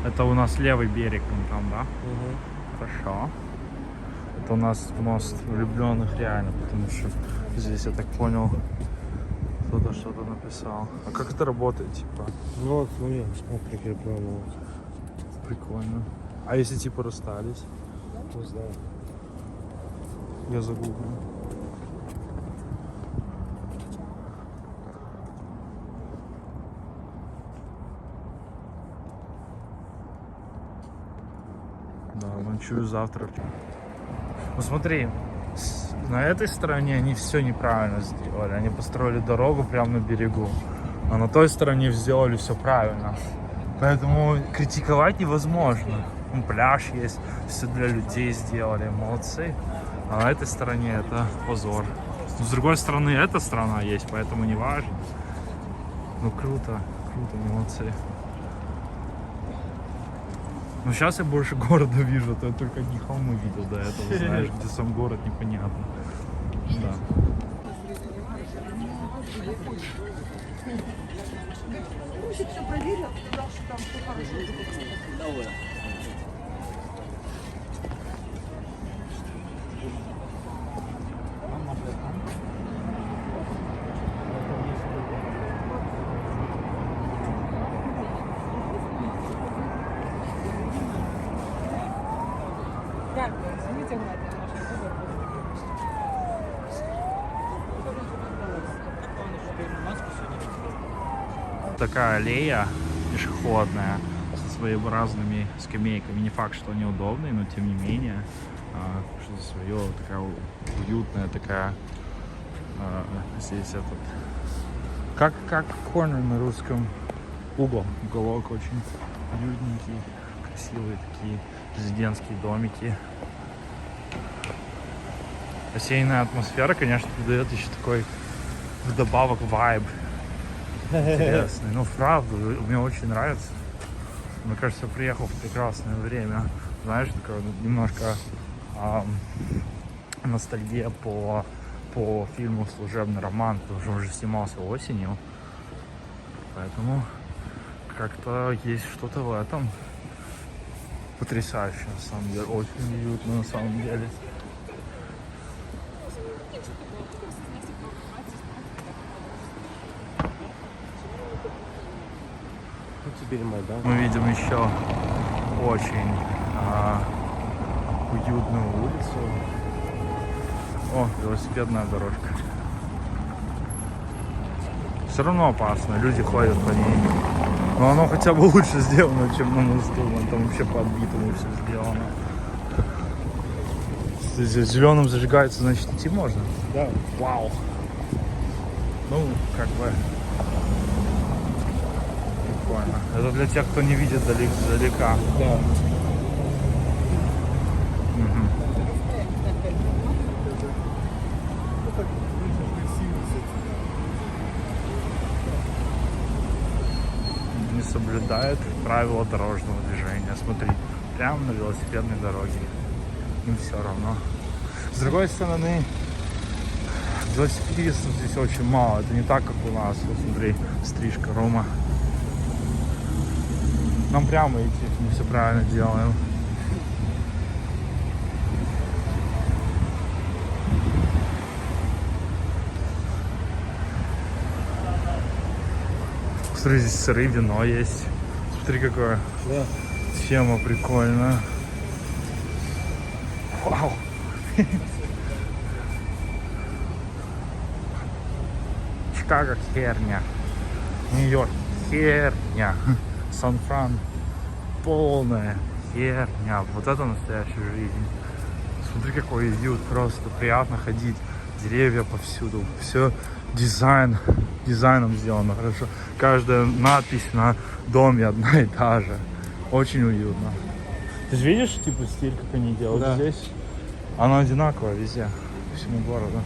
Это у нас левый берег, там, да? Угу. Хорошо. Это у нас мост влюбленных реально, потому что здесь, я так понял, кто-то что-то написал. А как это работает, типа? Ну вот, смотри, прикреплено. Вот. Прикольно. А если типа расстались? Не знаю. Я загуглю. Да, ночую завтра. Ну смотри, на этой стороне они все неправильно сделали. Они построили дорогу прямо на берегу. А на той стороне сделали все правильно. Поэтому критиковать невозможно. Ну, пляж есть, все для людей сделали, молодцы. А на этой стороне это позор. Но с другой стороны, эта страна есть, поэтому не важно. Ну круто, круто, молодцы. Но сейчас я больше города вижу, то я только одни холмы видел до этого, знаешь, где сам город непонятно. Да. Все проверил, сказал, что там все хорошо. Такая аллея пешеходная со своеобразными скамейками. Не факт, что они удобные, но тем не менее что-то свое, такая уютная, такая здесь этот как corner на русском, уголок очень уютненький, красивые такие резидентские домики. Бассейная атмосфера, конечно, придает еще такой вдобавок вайб интересный. Ну, правда, мне очень нравится. Мне кажется, я приехал в прекрасное время. Знаешь, такое немножко ностальгия по фильму «Служебный роман», потому что он уже снимался осенью. Поэтому как-то есть что-то в этом потрясающее, на самом деле. Очень уютно, на самом деле. Мы видим еще очень уютную улицу. О, велосипедная дорожка. Все равно опасно, люди ходят по ней. Но оно хотя бы лучше сделано, чем на мосту. Там вообще по отбитому все сделано. Если зеленым зажигается, значит идти можно? Да. Вау. Ну, как бы... Прикольно. Это для тех, кто не видит далека. Да. Не соблюдает правила дорожного движения. Смотри, прямо на велосипедной дороге. Им все равно. С другой стороны, велосипедистов здесь очень мало. Это не так, как у нас. Вот смотри, стрижка Рома. Нам прямо идти, мы все правильно делаем. Смотри, здесь сыры, вино есть. Смотри, какая тема прикольная. Вау! Чикаго херня. Нью-Йорк херня. Сан-Фран полная херня. Вот это настоящая жизнь. Смотри, какой уют, просто приятно ходить. Деревья повсюду. Все дизайном сделано хорошо. Каждая надпись на доме одна и та же. Очень уютно. Ты же видишь, типа, стиль, как они делают здесь? Оно одинаковое везде, по всему городу.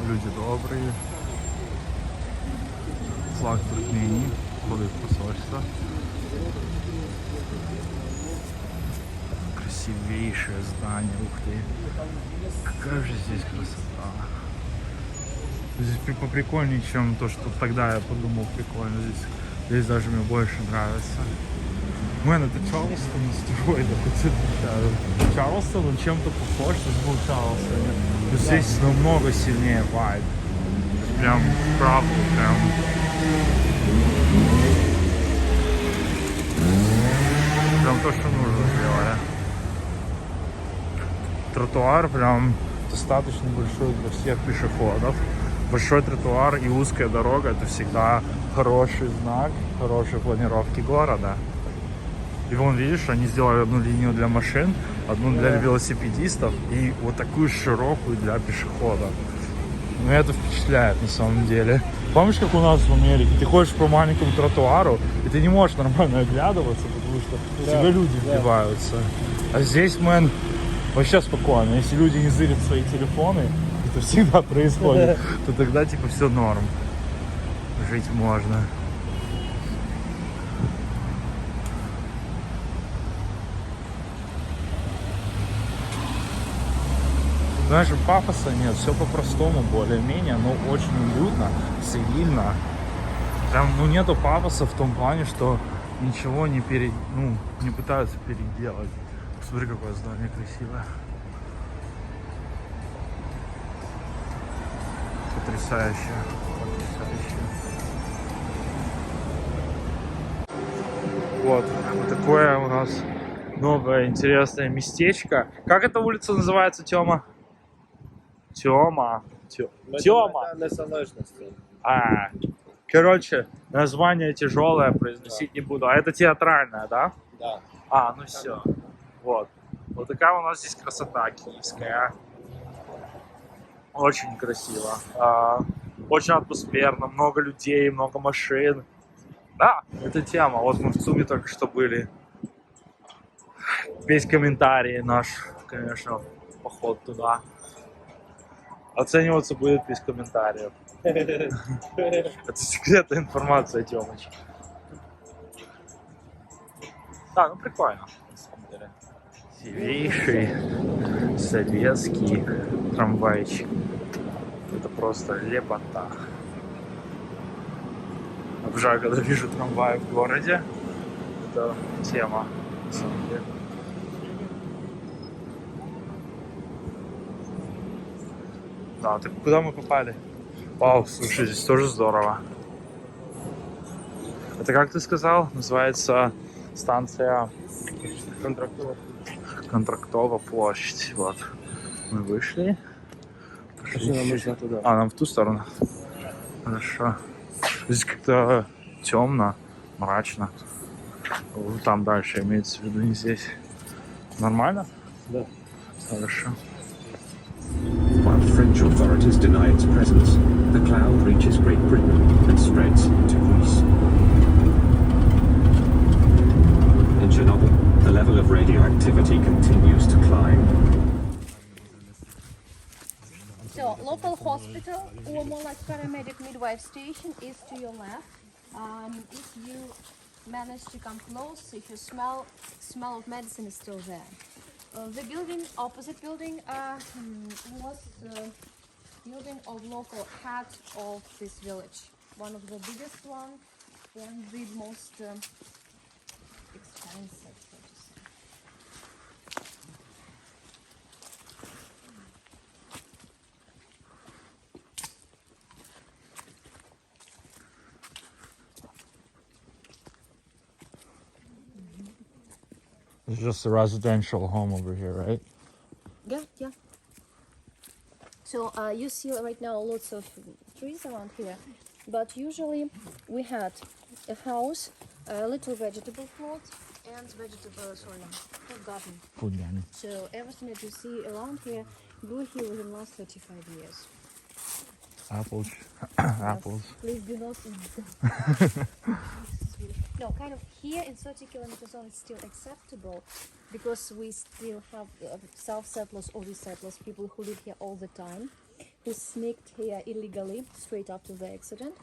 Люди добрые. Флаг Туркмении, входит в посольство. красивейшее здание, ух ты. Какая же здесь красота. Здесь поприкольнее, чем то, что тогда я подумал прикольно. Здесь даже мне больше нравится. Мэн, это Чарльстон на стероидах. Чарльстон, он чем-то похож, здесь был Чарльстон. Но здесь намного сильнее вайб. Прям правда, прям то, что нужно сделали. Тротуар прям достаточно большой для всех пешеходов. Большой тротуар и узкая дорога — это всегда хороший знак хорошей планировки города. И вон, видишь, они сделали одну линию для машин, одну для велосипедистов и вот такую широкую для пешеходов. Ну, это впечатляет на самом деле. Помнишь, как у нас в Америке? Ты ходишь по маленькому тротуару, и ты не можешь нормально оглядываться, потому что в тебя люди вбиваются. А здесь, мэн, вообще спокойно. Если люди не зырят свои телефоны, это всегда происходит, то тогда типа все норм. Жить можно. Знаешь, пафоса нет, все по-простому, более-менее, но очень уютно, цивильно. Прям, ну, нету пафоса в том плане, что ничего не не пытаются переделать. Смотри, какое здание красивое. Потрясающе, потрясающе. Вот такое у нас новое интересное местечко. Как эта улица называется, Тёма? Тёма. Тёма. Короче, название тяжелое, произносить не буду. А это театральная, да? Да. Ну все. Вот. Вот такая у нас здесь красота киевская. Очень красиво. Очень атмосферно, много людей, много машин. Да, это тема. Вот мы в ЦУМе только что были. Весь комментарий наш, конечно, поход туда. Оцениваться будет без комментариев. Это секретная информация, Тёмыч. Да, ну прикольно, на самом деле. Сильнейший советский трамвайчик. Это просто лепота. Обожаю, когда вижу трамваи в городе. Это тема, на самом деле. Да, так куда мы попали? Вау, слушай, здесь тоже здорово. Это, как ты сказал, называется станция Контрактова площадь. Вот. Мы вышли. Пошли нам нужно туда. Нам в ту сторону. Хорошо. Здесь как-то темно, мрачно. Там дальше имеется в виду, не здесь. Нормально? Да. Хорошо. While French authorities deny its presence, the cloud reaches Great Britain and spreads to Greece. In Chernobyl, the level of radioactivity continues to climb. So, local hospital, or more like paramedic midwife station, is to your left. If you manage to come close, if you smell of medicine is still there. The building, opposite building, was the building of local head of this village. One of the biggest one and the most expensive, so to say. It's just a residential home over here, right? Yeah. So you see right now lots of trees around here, but usually we had a house, a little vegetable plot, and food garden. Food garden. So everything that you see around here grew here within the last 35 years. Apples. Yes, Apples. please do not eat them. No, kind of here in 30 kilometer zone it's still acceptable because we still have self-settlers or resettlers, people who live here all the time, who sneaked here illegally straight after the accident.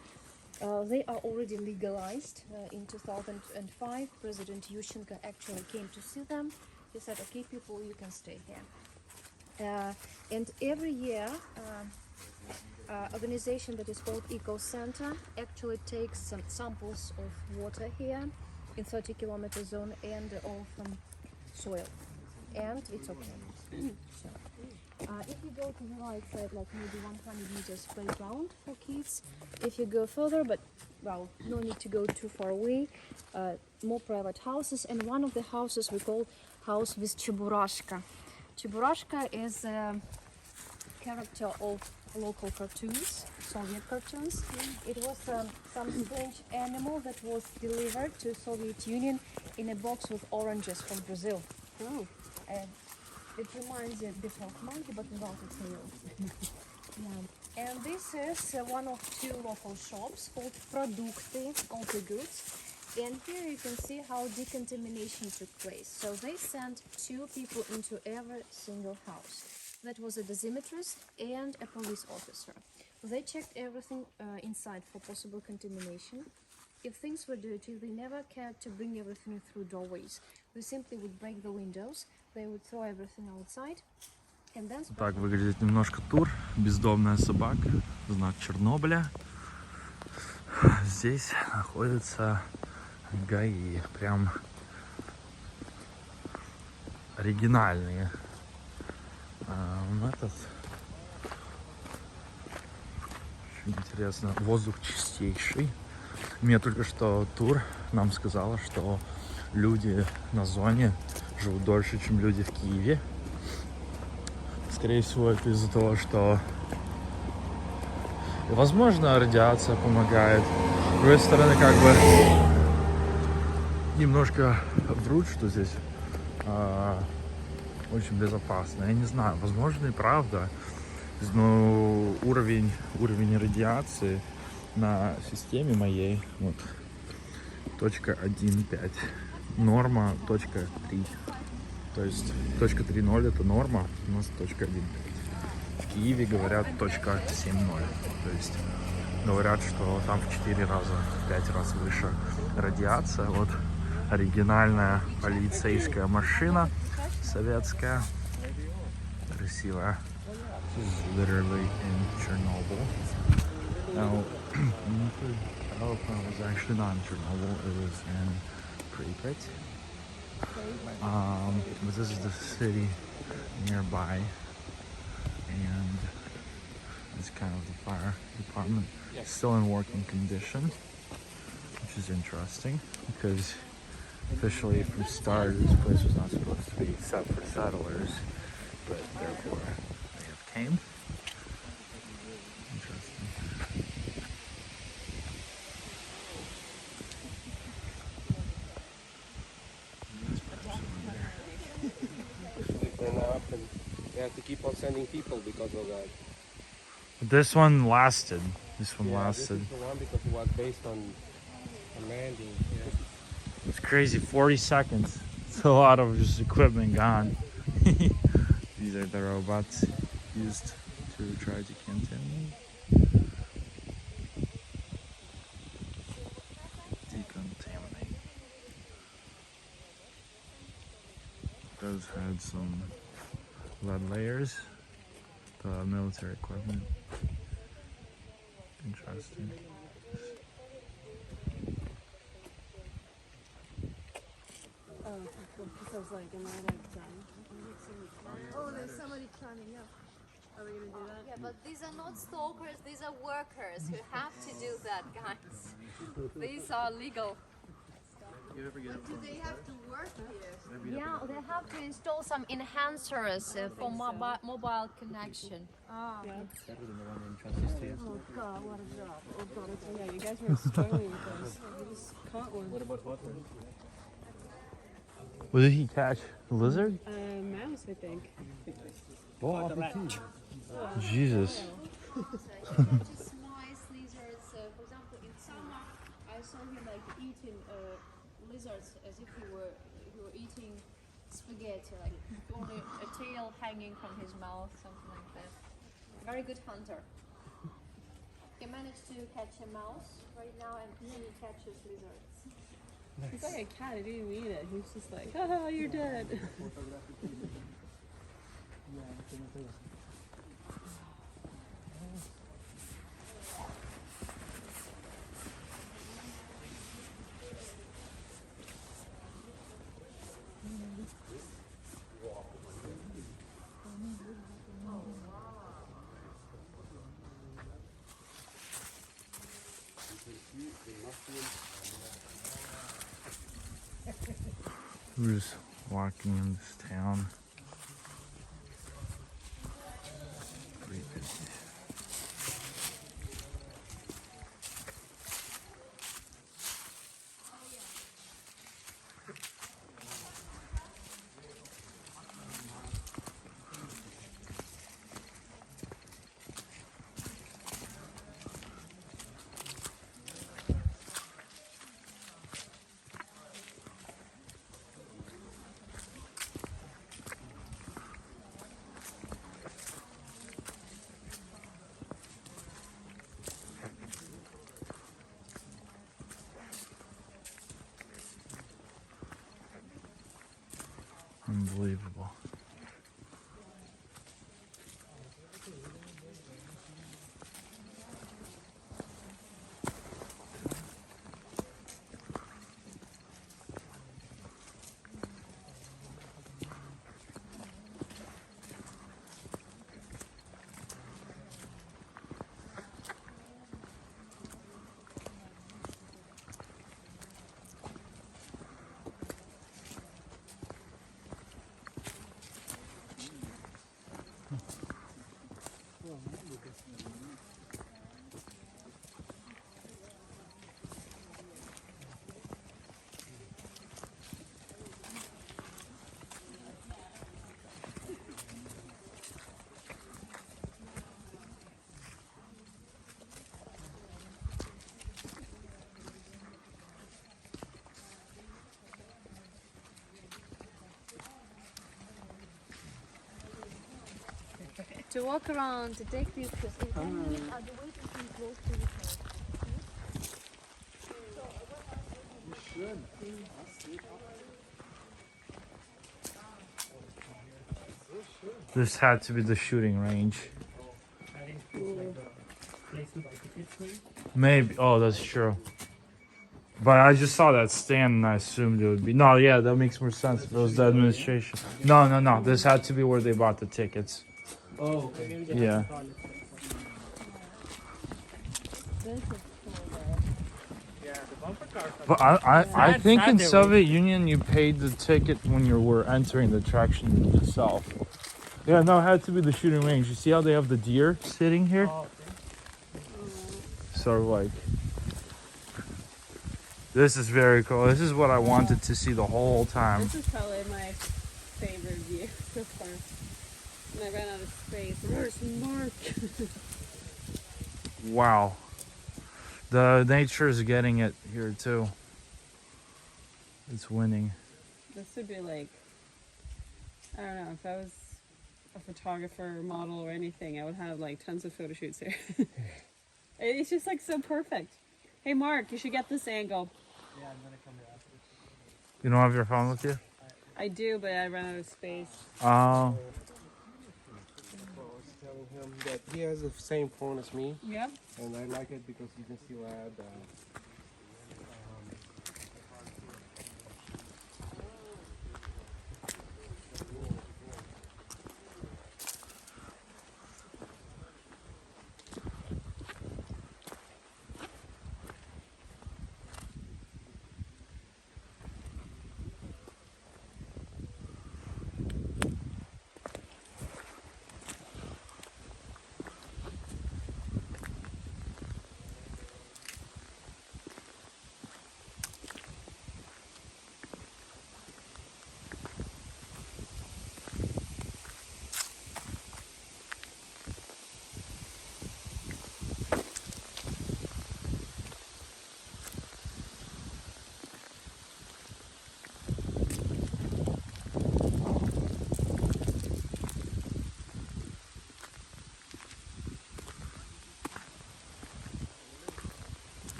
They are already legalized. In 2005, President Yushchenko actually came to see them He said, okay, people, you can stay here. And every year, organization that is called Eco Center actually takes some samples of water here in 30-kilometer zone and of soil, and it's okay. So, if you go to the right side, like maybe 100 meters playground for kids. If you go further, but well, no need to go too far away, more private houses, and one of the houses we call house with Cheburashka. Cheburashka is a character of local cartoons, Soviet cartoons. It was some strange animal that was delivered to Soviet Union in a box with oranges from Brazil. Oh. And it reminds you a bit of monkey, but without a tail. Yeah. And this is one of two local shops called Produkty, all the goods. And here you can see how decontamination took place. So they sent 2 people into every single house. That was a dosimetrist and a police officer. They checked everything inside for possible contamination. If things were dirty, they never cared to bring everything through doorways. They simply would break the windows, they would throw everything outside, and then... Так выглядит немножко тур. Бездомная собака, знак Чернобыля. Здесь находится ГАИ, прям оригинальные. Этот очень интересно, воздух чистейший. Мне только что тур нам сказала, что люди на зоне живут дольше, чем люди в Киеве. Скорее всего, это из-за того, что, возможно, радиация помогает. С другой стороны, как бы немножко врут, что здесь очень безопасно. Я не знаю, возможно и правда, но уровень радиации на системе моей вот точка 1.5, норма точка 3. То есть точка 3.0 это норма, у нас точка 1.5. В Киеве говорят точка 7.0. То есть говорят, что там в 4 раза, в 5 раз выше радиация. Вот оригинальная полицейская машина советская, красивая. This is literally in Chernobyl. Now, nuclear power plant was actually not in Chernobyl, it was in Pripyat. But this is the city nearby, and it's kind of the fire department. It's still in working condition, which is interesting because officially from start this place was not supposed to be set for settlers, but therefore they have came. Interesting. And we have to keep on sending people because of that. This one lasted. This one lasted. This is the one because it was based on landing. Yeah. It's crazy, 40 seconds. It's a lot of just equipment gone. These are the robots used to try to contaminate. Decontaminate. Those had some lead layers, the military equipment. Interesting. Feels like an addict. Oh, there's somebody climbing up. Are we gonna do that? Yeah, but these are not stalkers, these are workers who have to do that, guys. These are legal. Do they have to work here? Yeah, they have to install some enhancers for mobile connection. Oh. Yeah. Oh God, what a job. Oh God, yeah, you guys were struggling with this. We just caught one. What about water? What did he catch? A lizard? Mouse, I think. Jesus. Just nice lizards. For example, in summer, I saw him like eating lizards as if he were eating spaghetti, like only a tail hanging from his mouth, something like that. Very good hunter. He managed to catch a mouse right now, and he catches lizards. He's like a cat. He didn't mean it. He's just like, haha, you're dead. We're just walking in this town. Pretty busy. Unbelievable. To walk around, to take these pictures, and then you are the way to be close to the coast. This had to be the shooting range. Maybe. Oh, that's true. But I just saw that stand and I assumed it would be. No, yeah, that makes more sense. If it was the administration. No. This had to be where they bought the tickets. Oh, okay. Yeah. But I think in Soviet Union you paid the ticket when you were entering the attraction itself. Yeah, no, it had to be the shooting range. You see how they have the deer sitting here? Sort of like. This is very cool. This is what I wanted to see the whole time. This is probably my favorite view so far. And I ran out of space. Where's Mark? Wow. The nature is getting it here too. It's winning. This would be like, I don't know, if I was a photographer, model, or anything, I would have like tons of photo shoots here. It's just like so perfect. Hey Mark, you should get this angle. Yeah, I'm gonna come here after. You don't have your phone with you? I do, but I ran out of space. Oh. I was telling him that he has the same phone as me, Yep. and I like it because you can still add.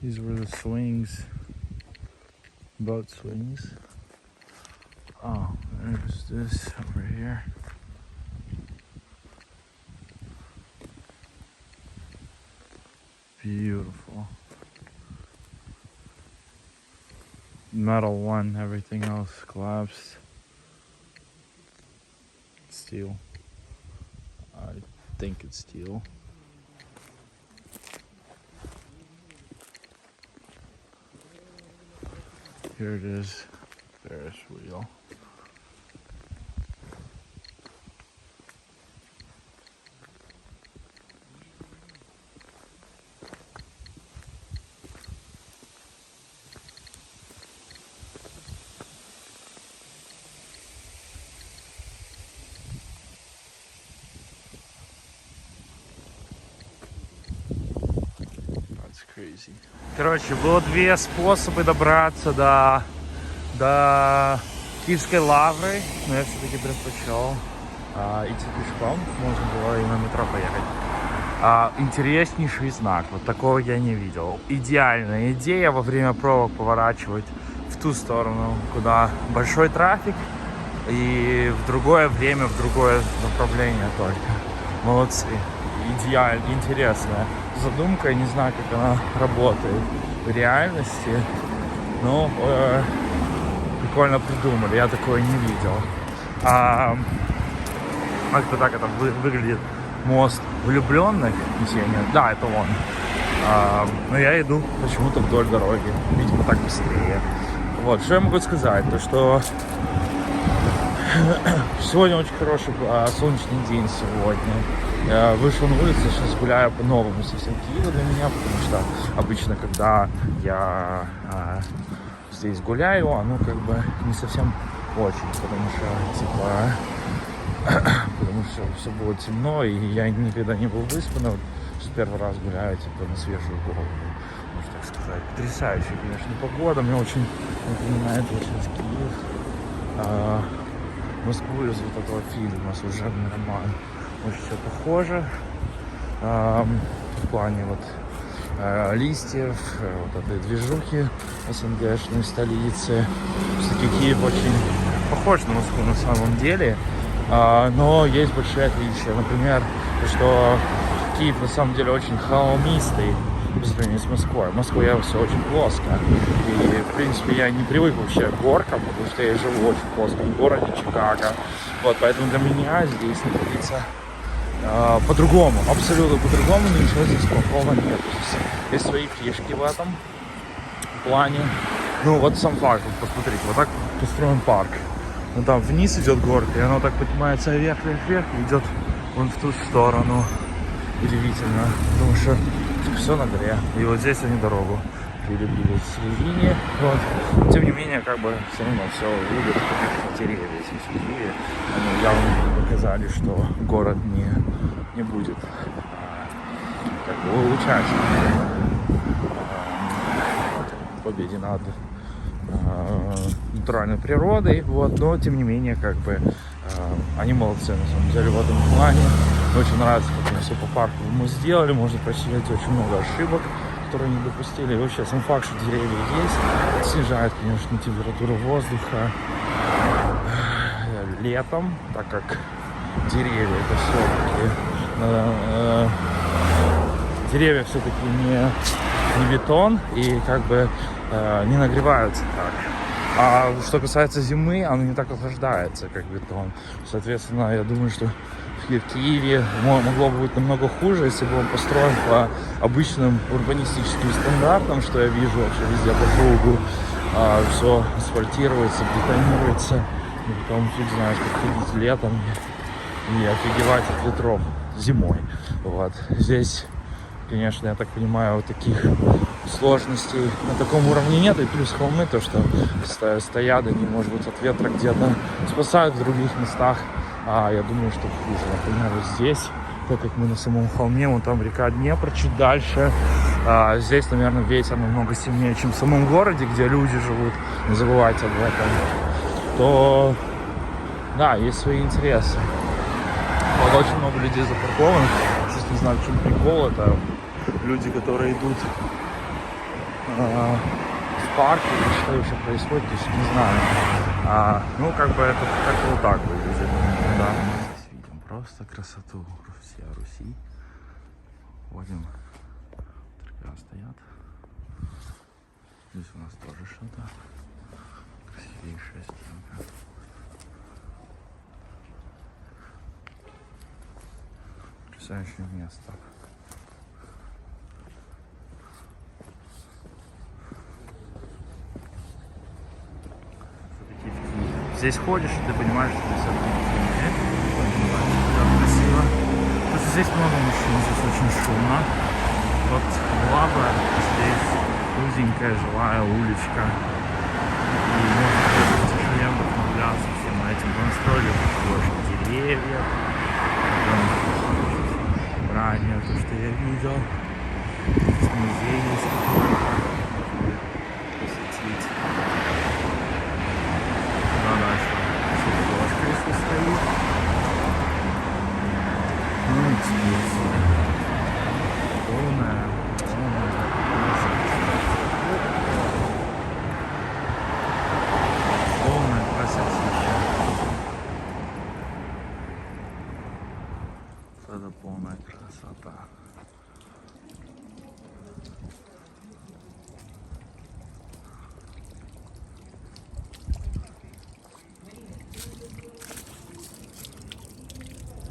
These were the swings, boat swings. Oh, there's this over here. Beautiful. Metal one, everything else collapsed. Steel. I think it's steel. Here it is, Ferris wheel. That's crazy. Короче, было два способа добраться до Киевской лавры, но я все-таки предпочел идти пешком, можно было и на метро поехать. Интереснейший знак, вот такого я не видел. Идеальная идея во время пробок поворачивать в ту сторону, куда большой трафик, и в другое время, в другое направление только. Молодцы, идеально, интересная задумка, я не знаю, как она работает в реальности, но прикольно придумали, я такое не видел. Как-то так это выглядит мост влюбленных, да, это он. Но я иду почему-то вдоль дороги, видимо, так быстрее. Вот, что я могу сказать, то что сегодня очень хороший солнечный день сегодня. Я вышел на улицу, сейчас гуляю по-новому совсем Киеву для меня, потому что обычно, когда я здесь гуляю, оно как бы не совсем очень, потому что все было темно, и я никогда не был выспан, вот первый раз гуляю типа на свежую голову, можно так сказать. Потрясающая, конечно, погода, мне очень напоминает вот сейчас Киев, Москву из вот этого фильма «Служебный роман». Очень все похоже в плане вот листьев, вот этой движухи СНГшной столицы. Все-таки Киев очень похож на Москву на самом деле, но есть большие отличия. Например, то, что Киев на самом деле очень холмистый по сравнению с Москвой. В Москве все очень плоско. И, в принципе, я не привык вообще к горкам, потому что я живу в очень плоском городе Чикаго. Вот, поэтому для меня здесь находиться по-другому, абсолютно по-другому, ничего здесь плохого нет. Есть свои фишки в этом плане. Ну, вот сам факт, вот посмотрите, вот так построен парк. Ну, там вниз идет горка, и оно так поднимается вверх, и идет вон в ту сторону. Удивительно, потому что все на горе. И вот здесь они дорогу перебили в середине. Вот. Тем не менее, как бы все равно все выглядит как деревья здесь в Киеве. Они явно показали, что город не будет как бы улучшать победе над натуральной природой. Вот. Но тем не менее, как бы они молодцы на самом деле в этом плане. Мне очень нравится, как они все по парку мы сделали. Можно просчитать очень много ошибок, которые не допустили. И вообще сам факт, что деревья есть, снижает, конечно, температуру воздуха летом, так как деревья это все-таки деревья все-таки не бетон и как бы не нагреваются так. А что касается зимы, оно не так охлаждается, как бетон. Соответственно, я думаю, что в Киеве могло бы быть намного хуже, если бы он построен по обычным урбанистическим стандартам, что я вижу вообще везде по кругу. Все асфальтируется, бетонируется. И потом фиг знаешь, как ходить летом и офигевать от ветров зимой. Вот. Здесь, конечно, я так понимаю, вот таких сложностей на таком уровне нет. И плюс холмы, то, что стоят, они, может быть, от ветра где-то спасают в других местах. Я думаю, что хуже. Например, вот здесь, так как мы на самом холме, вон там река Днепр, чуть дальше. Здесь, наверное, ветер намного сильнее, чем в самом городе, где люди живут. Не забывайте об этом. То, да, есть свои интересы. Вот очень много людей запаркованных. Сейчас не знаю, в чем прикол. Это люди, которые идут в парке, или что еще происходит, то есть не знаю. Ну, как бы это как-то вот так выглядит. Да. Здесь видим просто красоту всей Руси. Ходим, церкви стоят. Здесь у нас тоже что-то. Красивейшая стенка. Потрясающее место. Здесь ходишь, и ты понимаешь, что здесь это красиво. Потому что здесь много мужчин, здесь очень шумно. Вот лава, здесь узенькая жилая уличка. И можно где-то в тишине вдохновляться всем этим. Построили больше деревьев. Ранее то, что я видел. Здесь музей есть какой-то. Посетить. Стоит. Ну и экскурсия. Полная красотища. Это полная красота.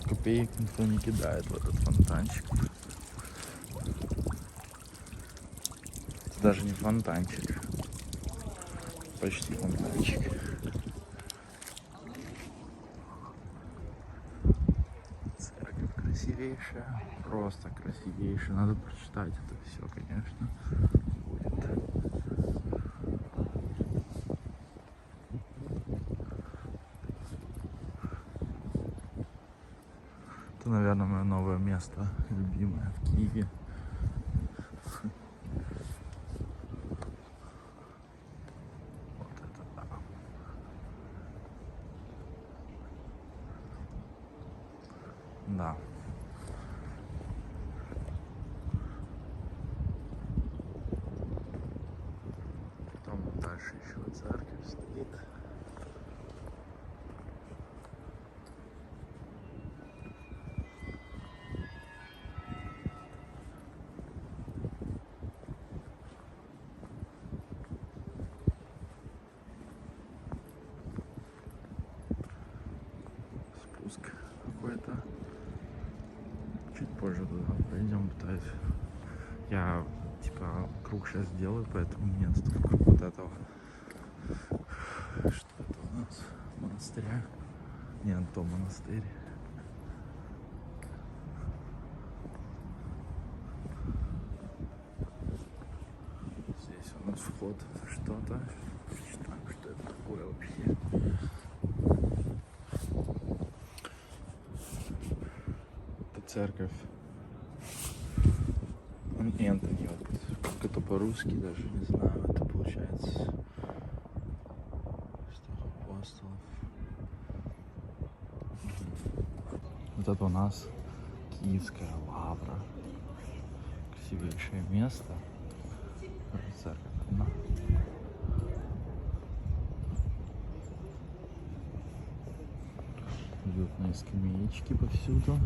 Копеек никто не кидает в этот фонтанчик. Это даже не фонтанчик. Почти фонтанчик. Церковь красивейшая. Просто красивейшая. Надо прочитать это все, конечно. Будет. Это, наверное, мое новое место, любимое в Киеве. Вот это да. Да. Потом дальше еще церковь стоит. Спуск какой-то. Чуть позже туда пойдем, пытаюсь. Я типа круг сейчас делаю по этому месту, вокруг вот этого. Что это у нас? Монастыря? Нет, то монастырь. Здесь у нас вход в что-то. Так, что это такое вообще? Это церковь Антони. Как это по-русски, даже не знаю. Это получается что апостолов. Вот это у нас Киевская лавра. Красивейшее место. Церковь. Да. Уютные скамеечки повсюду.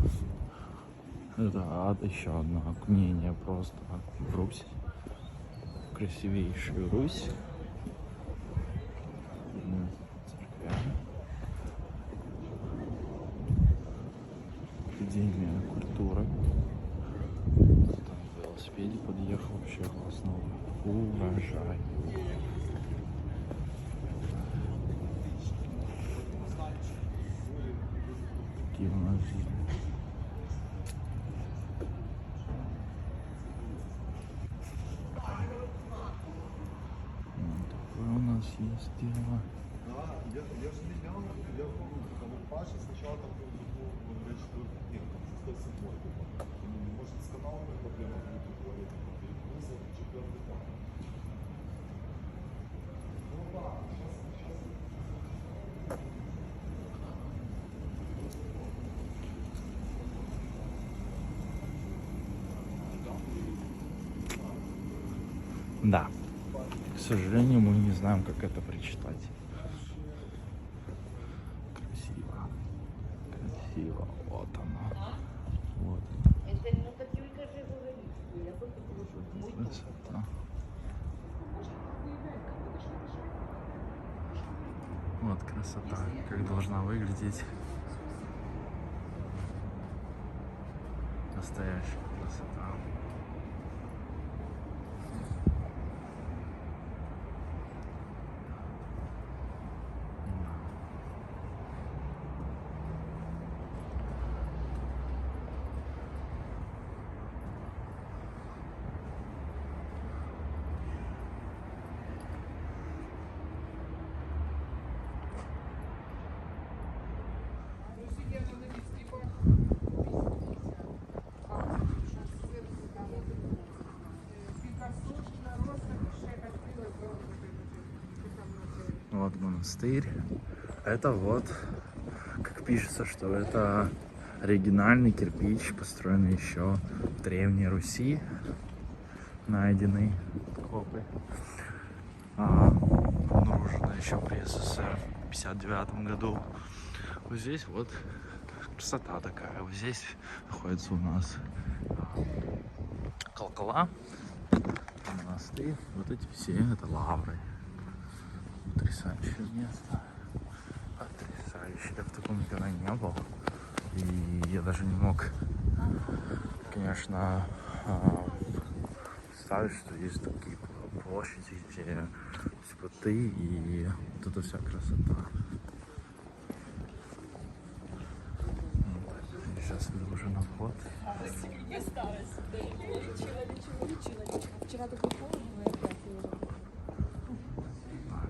Это еще одно окунение просто в Русь. Красивейшую Русь. Церквя. Академия культуры. Там на велосипеде подъехал, вообще классно. Урожай. Какие у нас жизни. Такое у нас есть дело. Я же не знал, я помню, там Паша сначала там был нет, там 107-й. Может, с каналами проблема будет говорить, перегрузил, четвертый там. Ну да, сейчас. Да. К сожалению, мы не знаем, как это прочитать. Красиво. Красиво. Вот оно. Вот. Красота. Вот красота, как должна выглядеть настоящая красота. Вот монастырь. Это вот, как пишется, что это оригинальный кирпич, построенный еще в Древней Руси, найденный копы. Обнаружено еще при СССР в 59 году. Вот здесь вот красота такая. Вот здесь находится у нас колокола, монастырь. Вот эти все это лавры. Потрясающее место. Потрясающе. Я в таком никогда не был. И я даже не мог, конечно, представить, что есть такие площади, где цветы и вот эта вся красота. Сейчас иду уже на вход.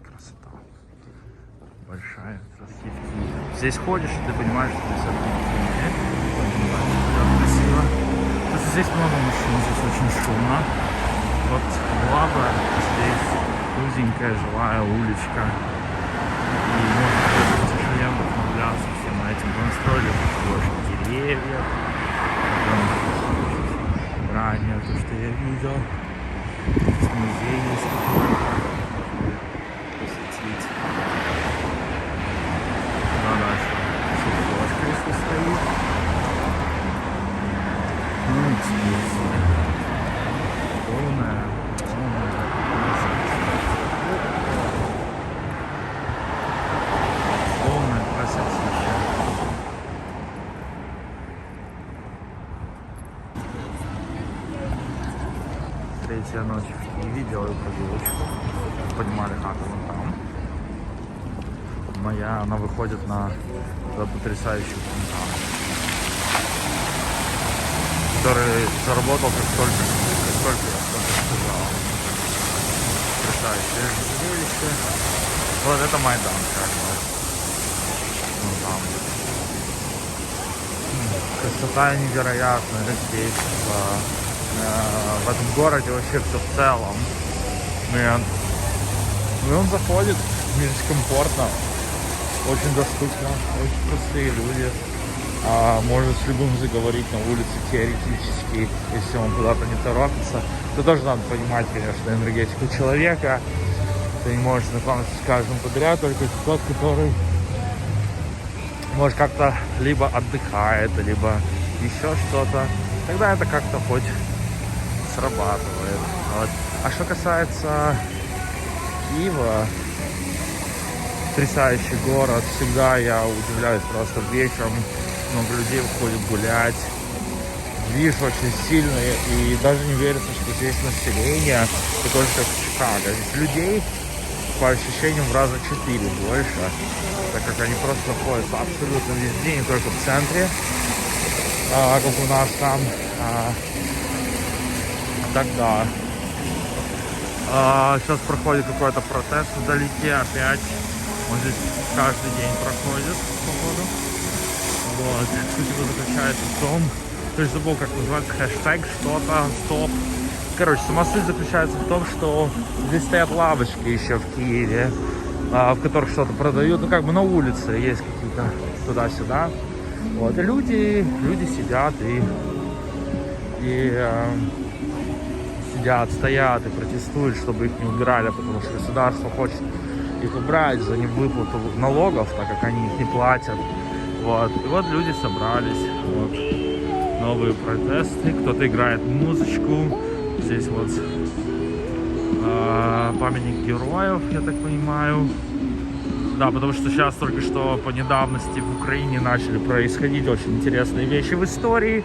Красота. Большая красота. Здесь ходишь, и ты понимаешь, что здесь красиво. Просто здесь много машин, здесь очень шумно. Вот лава, здесь узенькая жилая уличка. И можно в тишине вдохновляться всем этим. Настроили очень деревьев. Ранее то, что я видел. Здесь музей есть какой-то. Посетить. Дальше цветочка еще стоит. Ну, интересно. Полная красотища. Третья ночь в Киеве, делаю прогулочку. Поднимали хату вон там. Моя, она выходит на потрясающий фонтан, который заработал как только я что-то сказал. Потрясающее зрелище. Вот это Майдан, как бы. Вон там. Красота невероятная здесь, в этом городе вообще все в целом. И он заходит, мне здесь комфортно, очень доступно, очень простые люди. Может с любым заговорить на улице теоретически, если он куда-то не торопится. Это тоже надо понимать, конечно, энергетику человека. Ты не можешь знакомиться с каждым подряд, только тот, который может как-то либо отдыхает, либо еще что-то. Тогда это как-то хоть срабатывает. Вот. А что касается Киева, потрясающий город. Всегда я удивляюсь, просто вечером много людей выходит гулять. Движ очень сильный, и даже не верится, что здесь население такое же, как в Чикаго. Здесь людей, по ощущениям, в раза 4 больше, так как они просто находятся абсолютно везде, не только в центре, как у нас там. Тогда сейчас проходит какой-то протест вдалеке опять. Он здесь каждый день проходит, походу. Вот. Суть его заключается в том, то есть забыл, как называется, хэштег, что-то, стоп. Короче, сама суть заключается в том, что здесь стоят лавочки еще в Киеве, в которых что-то продают, ну как бы на улице есть какие-то туда-сюда. Вот. И люди сидят и сидят, стоят и протестуют, чтобы их не убирали, потому что государство хочет их убрать за невыплату налогов, так как они их не платят. Вот. И вот люди собрались. Вот. Новые протесты. Кто-то играет музычку. Здесь вот памятник героев, я так понимаю. Да, потому что сейчас только что по недавности в Украине начали происходить очень интересные вещи в истории.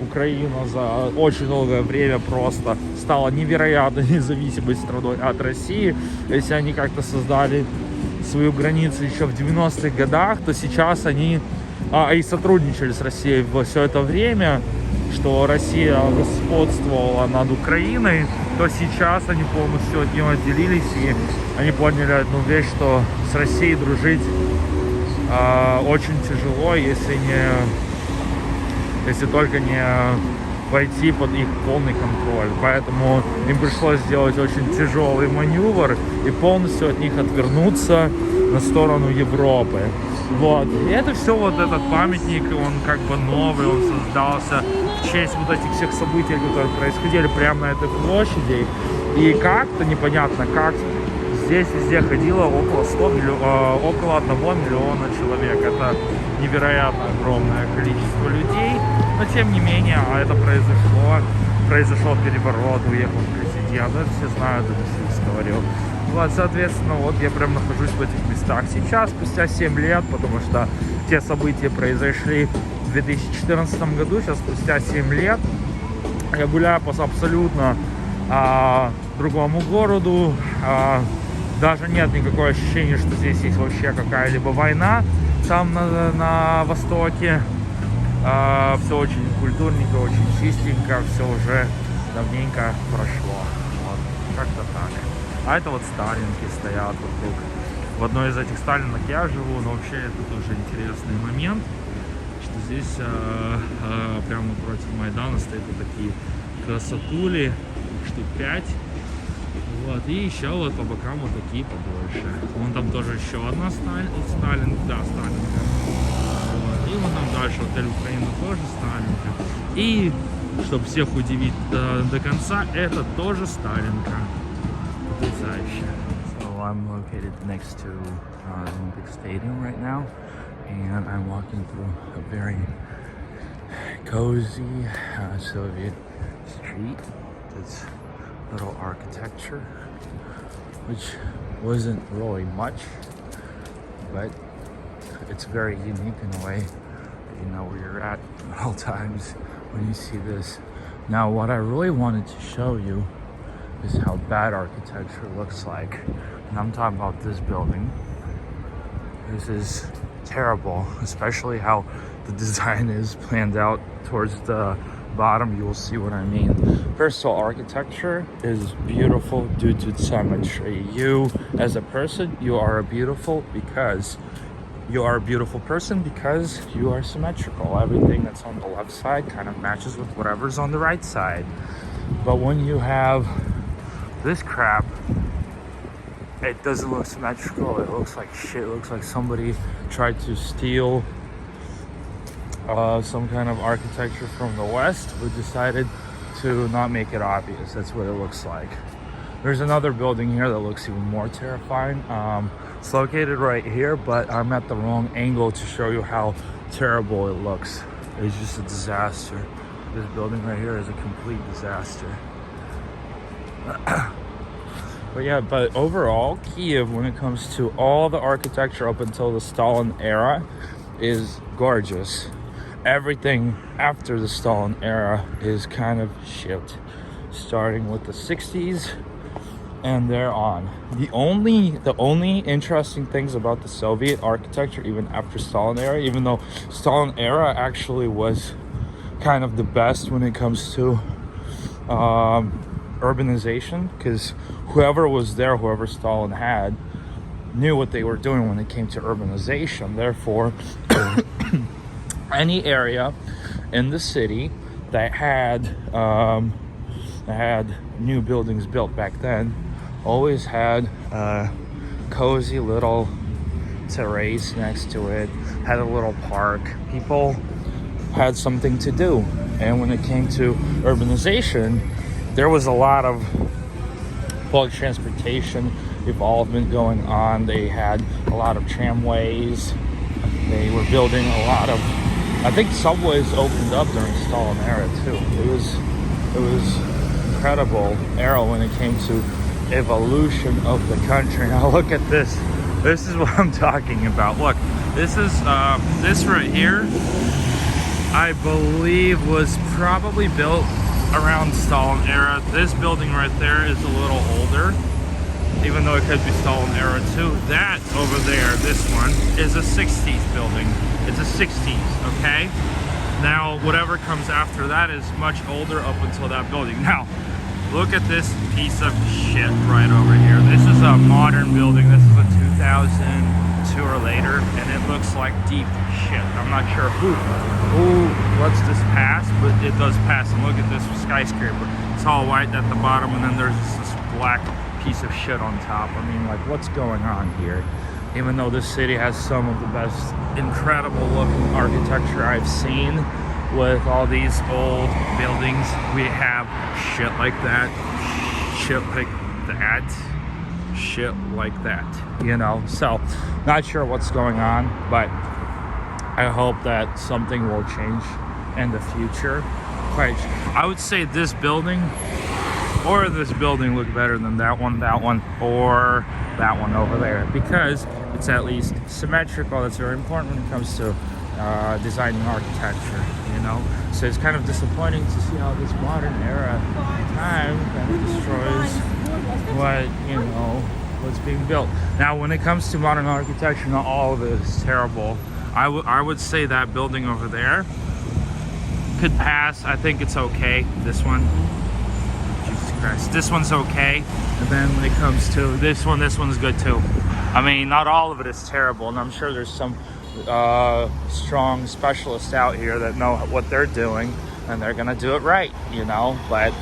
Украина за очень долгое время просто стала невероятно независимой страной от России. Если они как-то создали свою границу еще в 90-х годах, то сейчас они и сотрудничали с Россией все это время, что Россия господствовала над Украиной, то сейчас они полностью от нее отделились, и они поняли одну вещь, что с Россией дружить очень тяжело, если только не войти под их полный контроль. Поэтому им пришлось сделать очень тяжелый маневр и полностью от них отвернуться на сторону Европы. Вот. И это все вот этот памятник, он как бы новый, он создался в честь вот этих всех событий, которые происходили прямо на этой площади. И как-то непонятно, как здесь везде ходило около 1 миллиона человек. Это невероятно огромное количество людей. Но тем не менее, это произошел переворот, уехал президент. Это все знают, это все говорил. Вот, соответственно, вот я прям нахожусь в этих местах сейчас, спустя 7 лет, потому что те события произошли в 2014 году, сейчас спустя 7 лет. Я гуляю по абсолютно другому городу. Даже нет никакого ощущения, что здесь есть вообще какая-либо война там на востоке. Все очень культурненько, очень чистенько, все уже давненько прошло. Вот, как-то так. А это вот сталинки стоят вокруг. В одной из этих сталинок я живу, но вообще это тоже интересный момент, что здесь прямо напротив Майдана стоят вот такие красотули, штук 5. Вот, и еще вот по бокам вот такие побольше. Вон там тоже еще одна сталинка. Вот. И вон там дальше отель Украина тоже сталинка. И, чтобы всех удивить до конца, это тоже сталинка. Потрясающе. So I'm located next to the Olympic Stadium right now, and I'm walking through a very cozy Soviet street. It's little architecture, which wasn't really much, but it's very unique in a way that you know where you're at all times when you see this. Now, what I really wanted to show you is how bad architecture looks like, and I'm talking about this building. This is terrible, especially how the design is planned out towards the bottom. You will see what I mean. First of all, architecture is beautiful due to symmetry. You, as a person, you are beautiful because you are a beautiful person because you are symmetrical. Everything that's on the left side kind of matches with whatever's on the right side. But when you have this crap, it doesn't look symmetrical. It looks like shit. It looks like somebody tried to steal some kind of architecture from the West, but decided to not make it obvious. That's what it looks like. There's another building here that looks even more terrifying. It's located right here, but I'm at the wrong angle to show you how terrible it looks. It's just a disaster. This building right here is a complete disaster. But yeah, but overall, Kyiv, when it comes to all the architecture up until the Stalin era, is gorgeous. Everything after the Stalin era is kind of shit, starting with the 60s and thereon. The only interesting things about the Soviet architecture, even after Stalin era, even though Stalin era actually was kind of the best when it comes to urbanization, because whoever was there, whoever Stalin had, knew what they were doing when it came to urbanization. Therefore, any area in the city that had new buildings built back then always had a cozy little terrace next to it, had a little park. People had something to do. And when it came to urbanization, there was a lot of public transportation involvement going on. They had a lot of tramways. They were building a lot of, I think subways opened up during Stalin era too. It was incredible era when it came to evolution of the country. Now look at this. This is what I'm talking about. Look, this is this right here, I believe was probably built around Stalin era. This building right there is a little older, even though it could be Stalin era too. That over there, this one, is a 60s building. It's a 60s, okay? Now, whatever comes after that is much older up until that building. Now, look at this piece of shit right over here. This is a modern building. This is a 2002 or later, and it looks like deep shit. I'm not sure who lets this pass, but it does pass. And look at this skyscraper. It's all white at the bottom, and then there's this black piece of shit on top. I mean, like, what's going on here? Even though this city has some of the best, incredible looking architecture I've seen, with all these old buildings, we have shit like that, shit like that, you know. So not sure what's going on, but I hope that something will change in the future. I would say this building or this building look better than that one, or that one over there, because it's at least symmetrical. That's very important when it comes to designing architecture, you know. So it's kind of disappointing to see how this modern era time kind of destroys what, you know, what's being built. Now, when it comes to modern architecture, not all of it is terrible. I would say that building over there could pass. I think it's okay. This one, Jesus Christ, this one's okay. And then when it comes to this one's good too. I mean, not all of it is terrible, and I'm sure there's some strong specialists out here that know what they're doing, and they're gonna do it right, you know. But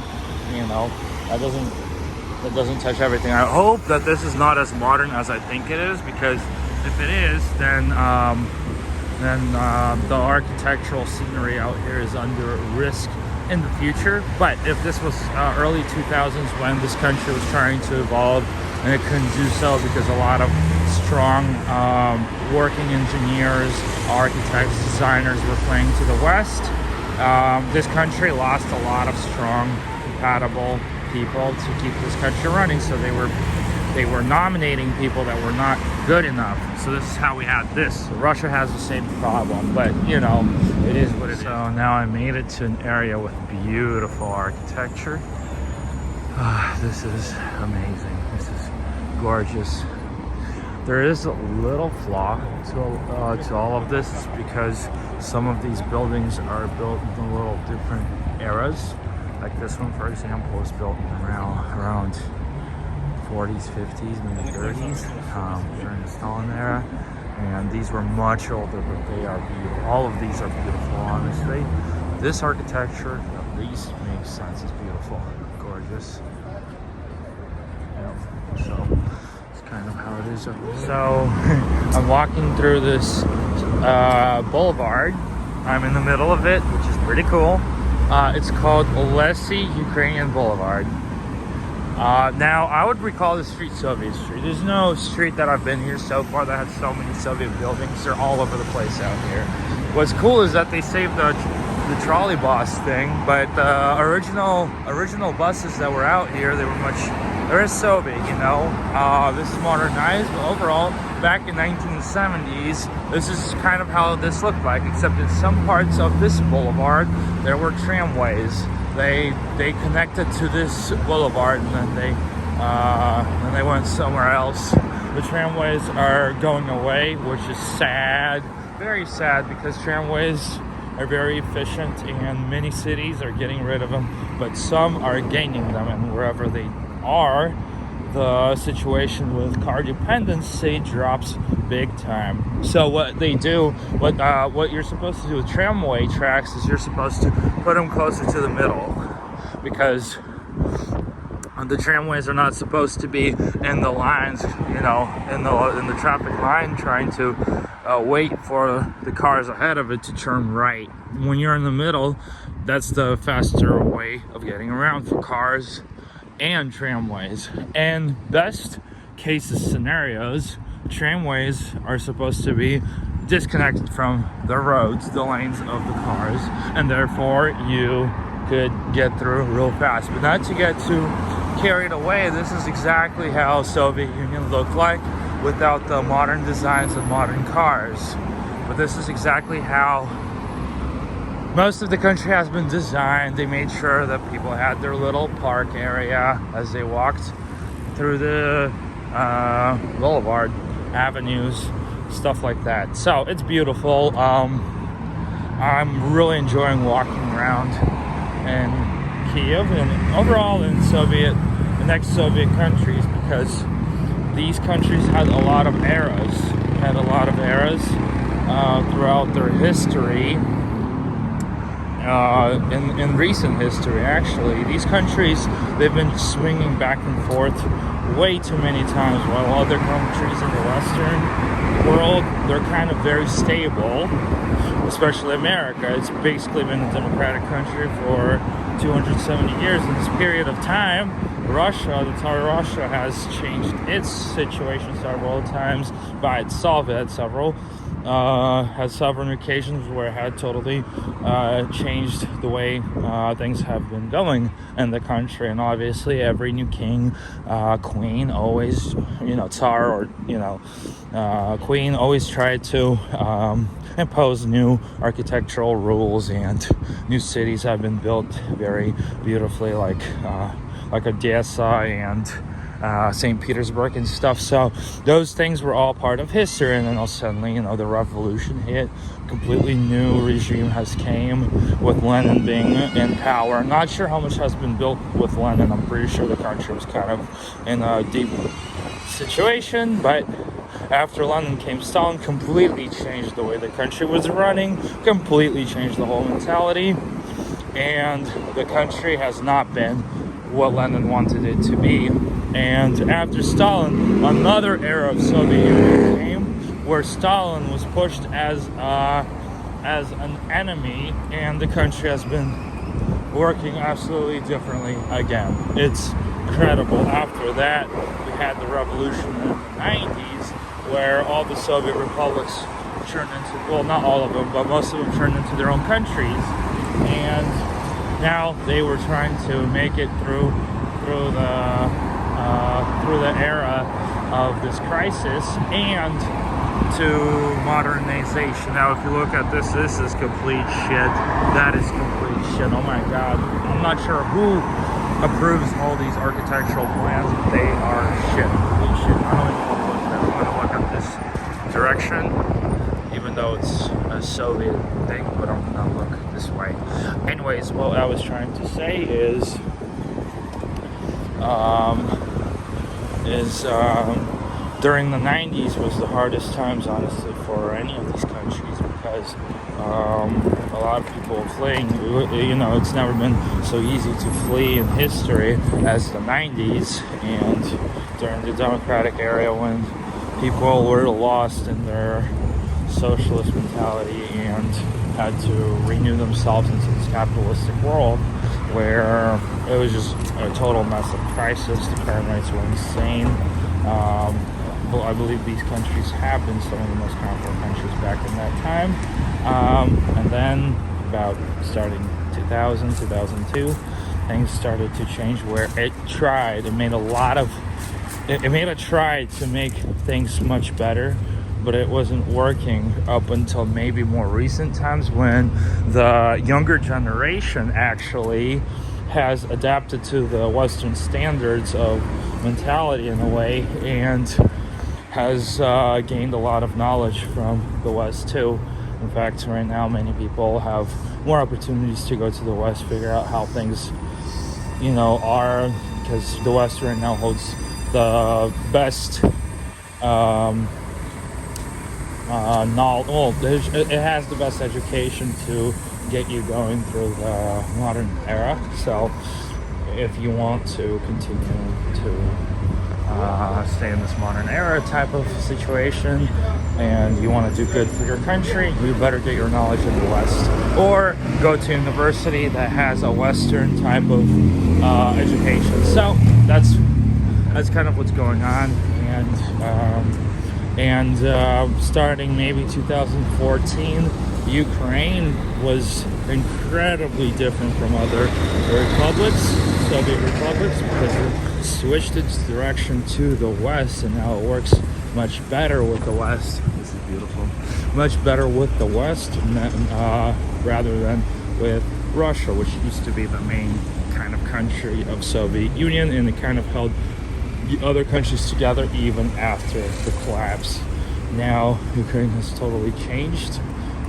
you know, that doesn't touch everything. I hope that this is not as modern as I think it is, because if it is, then the architectural scenery out here is under risk in the future. But if this was early 2000s when this country was trying to evolve, and it couldn't do so because a lot of strong working engineers, architects, designers were playing to the West, this country lost a lot of strong, compatible people to keep this country running. So they were nominating people that were not good enough. So this is how we had this. Russia has the same problem, but you know, it is what it is. So now I made it to an area with beautiful architecture. This is amazing. This is gorgeous. There is a little flaw to all of this, because some of these buildings are built in a little different eras. Like this one, for example, was built around 40s, 50s, maybe 30s, during the Stalin era. And these were much older, but they are beautiful. All of these are beautiful, honestly. This architecture at least makes sense. It's beautiful, gorgeous. Yep. So it's kind of how it is. So I'm walking through this boulevard. I'm in the middle of it, which is pretty cool. It's called Lesy Ukrainian Boulevard. Now, I would recall the street Soviet Street. There's no street that I've been here so far that had so many Soviet buildings. They're all over the place out here. What's cool is that they saved the trolley bus thing, but the original buses that were out here, they were so big, you know. This is modernized, but overall, back in 1970s, this is kind of how this looked like, except in some parts of this boulevard, there were tramways. They connected to this boulevard, and then they went somewhere else. The tramways are going away, which is sad, very sad, because tramways are very efficient and many cities are getting rid of them, but some are gaining them, and wherever they are, the situation with car dependency drops big time. So what they do, what you're supposed to do with tramway tracks is you're supposed to put them closer to the middle, because the tramways are not supposed to be in the lines, you know, in the traffic line, trying to wait for the cars ahead of it to turn right. When you're in the middle, that's the faster way of getting around for cars and tramways. And best cases scenarios, tramways are supposed to be disconnected from the roads, the lanes of the cars, and therefore you could get through real fast. But not to get too carried away, this is exactly how Soviet Union looked like without the modern designs and modern cars. But this is exactly how most of the country has been designed. They made sure that people had their little park area as they walked through the boulevard, avenues, stuff like that. So it's beautiful. I'm really enjoying walking around in Kyiv and overall in the ex-Soviet countries, because these countries had a lot of eras, throughout their history. In recent history, actually, these countries, they've been swinging back and forth way too many times, while other countries in the Western world, they're kind of very stable, especially America. It's basically been a democratic country for 270 years. In this period of time, Russia, the Tsar Russia, has changed its situation several times by itself. It had several occasions where it had totally changed the way things have been going in the country. And obviously every new king, queen always, Tsar or, queen always tried to impose new architectural rules, and new cities have been built very beautifully, like Odessa and St. Petersburg and stuff. So those things were all part of history, and then all suddenly, the revolution hit. Completely new regime has came with Lenin being in power. Not sure how much has been built with Lenin. I'm pretty sure the country was kind of in a deep situation, but after Lenin came Stalin, completely changed the way the country was running, completely changed the whole mentality, and the country has not been what Lenin wanted it to be. And after Stalin, another era of Soviet Union came, where Stalin was pushed as an enemy, and the country has been working absolutely differently again. It's incredible. After that, we had the revolution in the 90s, where all the Soviet republics turned into, well, not all of them, but most of them turned into their own countries, and now they were trying to make it through the era of this crisis and to modernization. Now, if you look at this is complete shit. That is complete shit. Oh my god. I'm not sure who approves all these architectural plans, but they are shit. Complete shit. I don't even want to look at them. I'm going to look at this direction, even though it's a Soviet thing, but I'm going to look this way. Anyways, what I was trying to say is during the 90s was the hardest times, honestly, for any of these countries, because a lot of people fleeing. It's never been so easy to flee in history as the 90s, and during the democratic era, when people were lost in their socialist mentality and had to renew themselves into this capitalistic world where it was just a total mess of crisis. The crime rates were insane. I believe these countries have been some of the most powerful countries back in that time. And then about starting 2000, 2002, things started to change where it made a try to make things much better, but it wasn't working up until maybe more recent times, when the younger generation actually has adapted to the Western standards of mentality in a way, and has gained a lot of knowledge from the West too. In fact, right now many people have more opportunities to go to the West, figure out how things are, because the West right now holds the best it has the best education to get you going through the modern era. So if you want to continue to stay in this modern era type of situation, and you want to do good for your country, you better get your knowledge in the West, or go to a university that has a Western type of education. So that's kind of what's going on. And starting maybe 2014, Ukraine was incredibly different from other republics, Soviet republics, because it switched its direction to the West, and now it works much better with the West. This is beautiful. Much better with the West rather than with Russia, which used to be the main kind of country of Soviet Union, and it kind of held the other countries together even after the collapse. Now Ukraine has totally changed,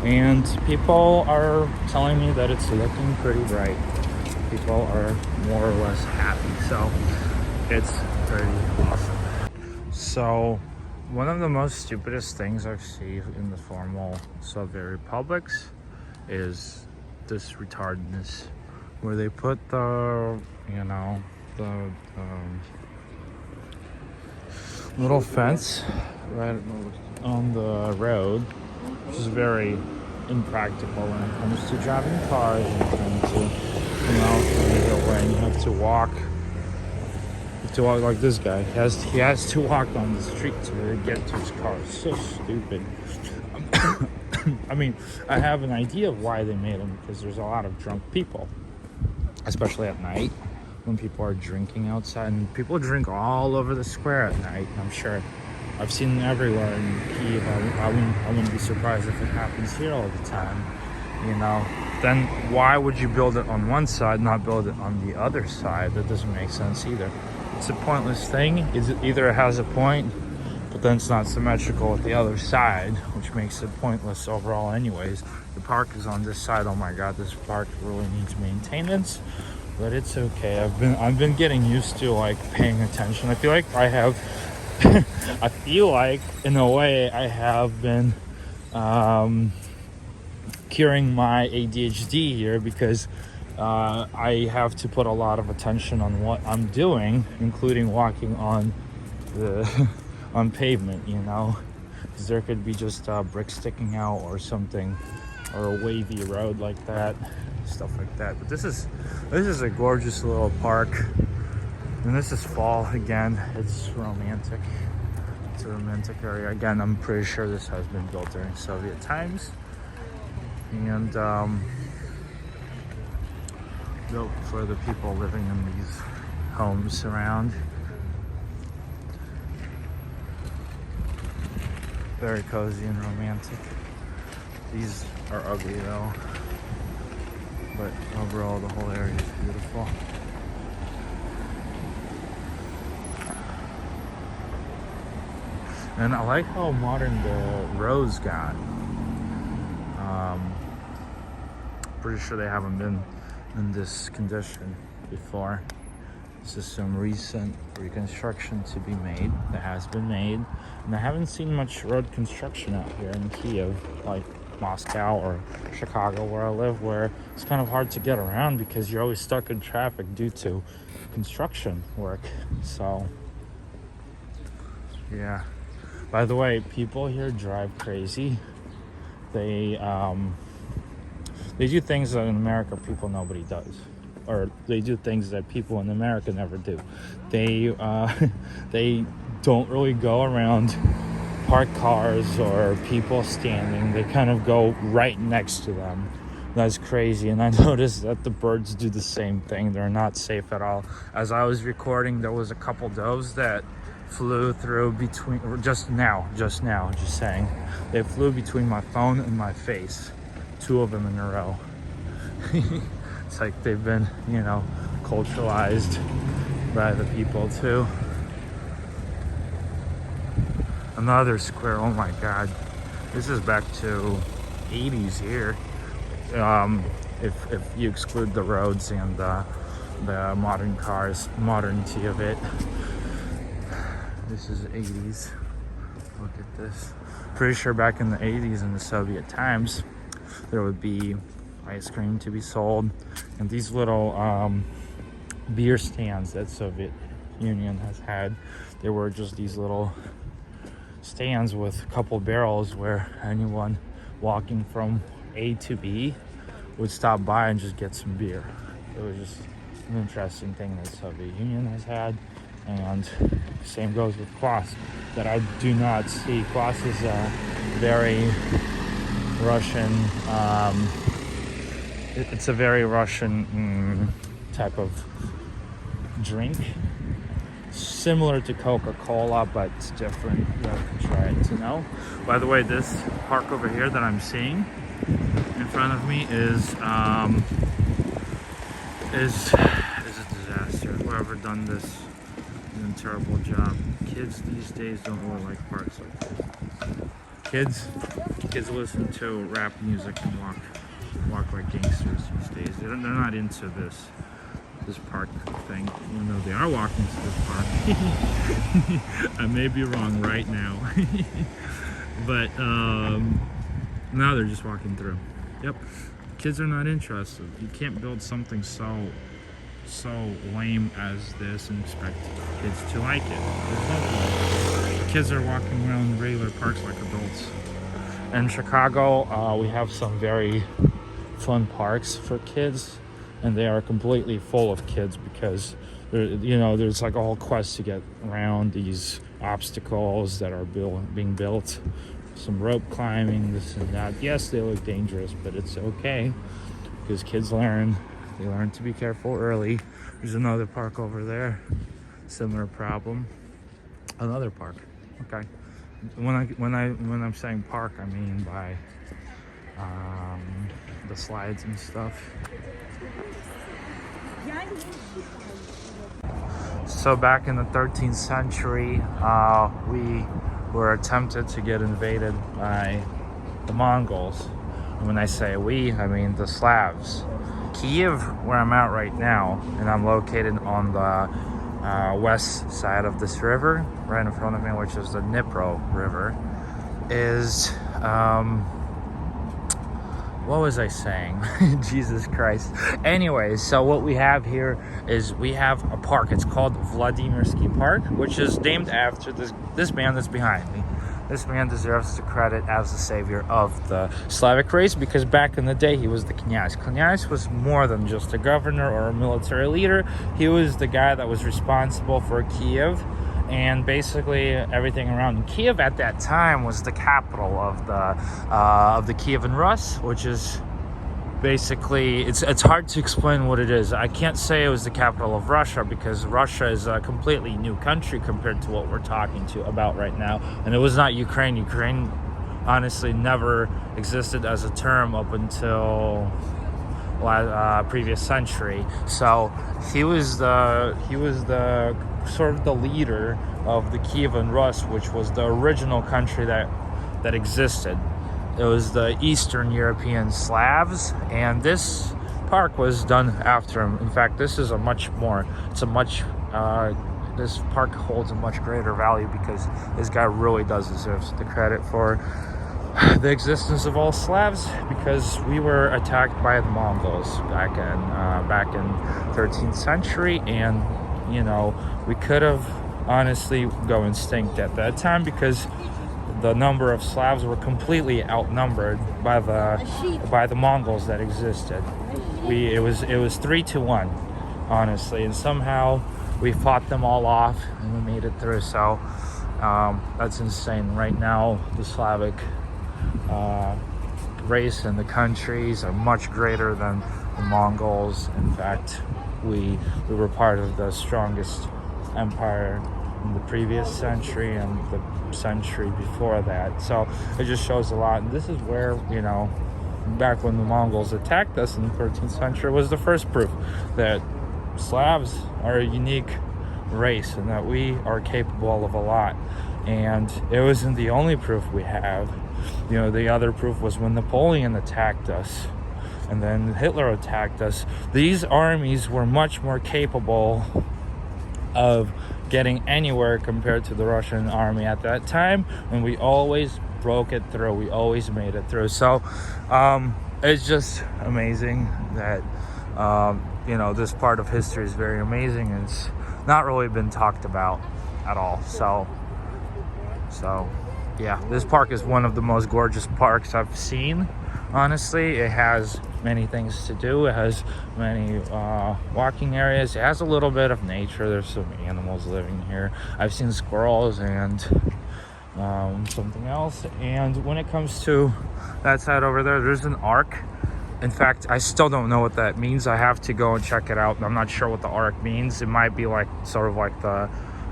and people are telling me that it's looking pretty bright. People are more or less happy, so it's pretty awesome. So one of the most stupidest things I've seen in the formal Soviet republics is this retardedness, where they put the little fence right on the road, which is very impractical when it comes to driving cars and to, when you have to walk like this guy. He has to walk on the street to really get to his car. It's so stupid. I mean, I have an idea of why they made them, because there's a lot of drunk people, especially at night when people are drinking outside, and people drink all over the square at night. I'm sure I've seen it everywhere in Kyiv. I wouldn't be surprised if it happens here all the time. Then why would you build it on one side, not build it on the other side? That doesn't make sense either. It's a pointless thing. Either it has a point, but then it's not symmetrical with the other side, which makes it pointless overall anyways. The park is on this side. Oh my god, this park really needs maintenance, but it's okay. I've been getting used to paying attention. I feel like I have I feel like in a way I have been curing my ADHD here, because I have to put a lot of attention on what I'm doing, including walking on the on pavement, because there could be just bricks sticking out or something, or a wavy road like that, stuff like that. But this is a gorgeous little park, and this is fall again. It's romantic. It's a romantic area again. I'm pretty sure this has been built during Soviet times, and built for the people living in these homes around. Very cozy and romantic. These are ugly though, but overall the whole area is beautiful. And I like how modern the roads got. Pretty sure they haven't been in this condition before. This is some recent reconstruction to be made, that has been made. And I haven't seen much road construction out here in Kyiv, like Moscow or Chicago where I live, where it's kind of hard to get around because you're always stuck in traffic due to construction work. So, yeah. By the way, people here drive crazy. They do things that in America nobody does, or they do things that people in America never do. They don't really go around parked cars or people standing. They kind of go right next to them. That's crazy. And I noticed that the birds do the same thing. They're not safe at all. As I was recording, there was a couple doves that flew through between, just saying, they flew between my phone and my face, 2 of them in a row. It's like they've been, culturalized by the people too. Another square. Oh my god, this is back to 80s here, if you exclude the roads and the modern cars, modernity of it. This is 80s. Look at this. Pretty sure back in the 80s, in the Soviet times, there would be ice cream to be sold, and these little beer stands that Soviet Union has had, they were just these little stands with a couple barrels where anyone walking from A to B would stop by and just get some beer. It was just an interesting thing that the Soviet Union has had, and same goes with Kwas, that I do not see. Kwas is a very Russian, it's a very Russian type of drink, similar to Coca-Cola, but it's different. You have to try it to know. By the way, this park over here that I'm seeing in front of me is a disaster. Whoever done this is a terrible job. Kids these days don't really like parks like this. Kids listen to rap music and walk like gangsters these days. They're not into this park thing, even though they are walking to this park. I may be wrong right now. But now they're just walking through. Yep, kids are not interested. You can't build something so lame as this and expect kids to like it. There's no point. Kids are walking around regular parks like adults. In Chicago, we have some very fun parks for kids, and they are completely full of kids because there's like a whole quest to get around these obstacles that are being built. Some rope climbing, this and that. Yes, they look dangerous, but it's okay because kids learn. They learn to be careful early. There's another park over there, similar problem. Another park. Okay. When I'm saying park, I mean by the slides and stuff. So back in the 13th century, we were attempted to get invaded by the Mongols. And when I say we, I mean the Slavs. Kyiv, where I'm at right now, and I'm located on the west side of this river, right in front of me, which is the Dnipro River, is what was I saying? Jesus Christ. Anyways, so what we have here is we have a park. It's called Vladimirsky Park, which is named after this man that's behind me. This man deserves the credit as the savior of the Slavic race because back in the day, he was the knyaz. Knyaz was more than just a governor or a military leader. He was the guy that was responsible for Kyiv and basically everything around Kyiv at that time was the capital of the Kievan Rus, which is basically it's hard to explain what it is. I can't say it was the capital of Russia because Russia is a completely new country compared to what we're talking about right now, and it was not Ukraine. Ukraine honestly never existed as a term up until previous century. So he was the sort of the leader of the Kievan Rus, which was the original country that existed. It was the Eastern European Slavs, and this park was done after him. In fact, this park holds a much greater value because this guy really does deserve the credit for the existence of all Slavs, because we were attacked by the Mongols back in 13th century, and we could have honestly go extinct at that time because the number of Slavs were completely outnumbered by the Mongols that existed. It was 3-1, honestly, and somehow we fought them all off and we made it through. So that's insane. Right now, the Slavic race and the countries are much greater than the Mongols. In fact, we were part of the strongest empire in the previous century and the century before that. So it just shows a lot. And this is where, back when the Mongols attacked us in the 13th century was the first proof that Slavs are a unique race and that we are capable of a lot. And it wasn't the only proof we have. The other proof was when Napoleon attacked us and then Hitler attacked us. These armies were much more capable of getting anywhere compared to the Russian army at that time, and we always broke it through. We always made it through. So it's just amazing that this part of history is very amazing, and it's not really been talked about at all. So yeah, this park is one of the most gorgeous parks I've seen. Honestly, it has many things to do. It has many walking areas. It has a little bit of nature. There's some animals living here. I've seen squirrels and something else. And when it comes to that side over there, there's an arc. In fact, I still don't know what that means. I have to go and check it out. I'm not sure what the arc means. It might be like sort of like the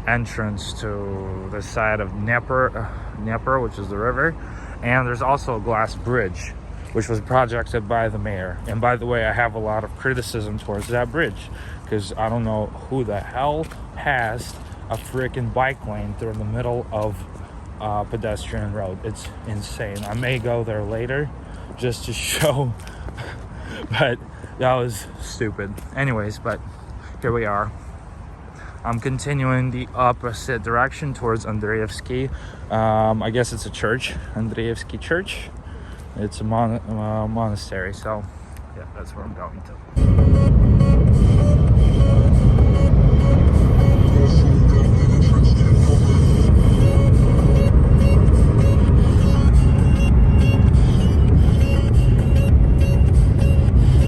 entrance to the side of Dnieper, which is the river. And there's also a glass bridge, which was projected by the mayor. And by the way, I have a lot of criticism towards that bridge because I don't know who the hell has a freaking bike lane through the middle of a pedestrian road. It's insane. I may go there later just to show, but that was stupid. Anyways, but here we are. I'm continuing the opposite direction towards Andreevsky. I guess it's a church, Andreevsky Church. It's a monastery, so yeah, that's where I'm going to.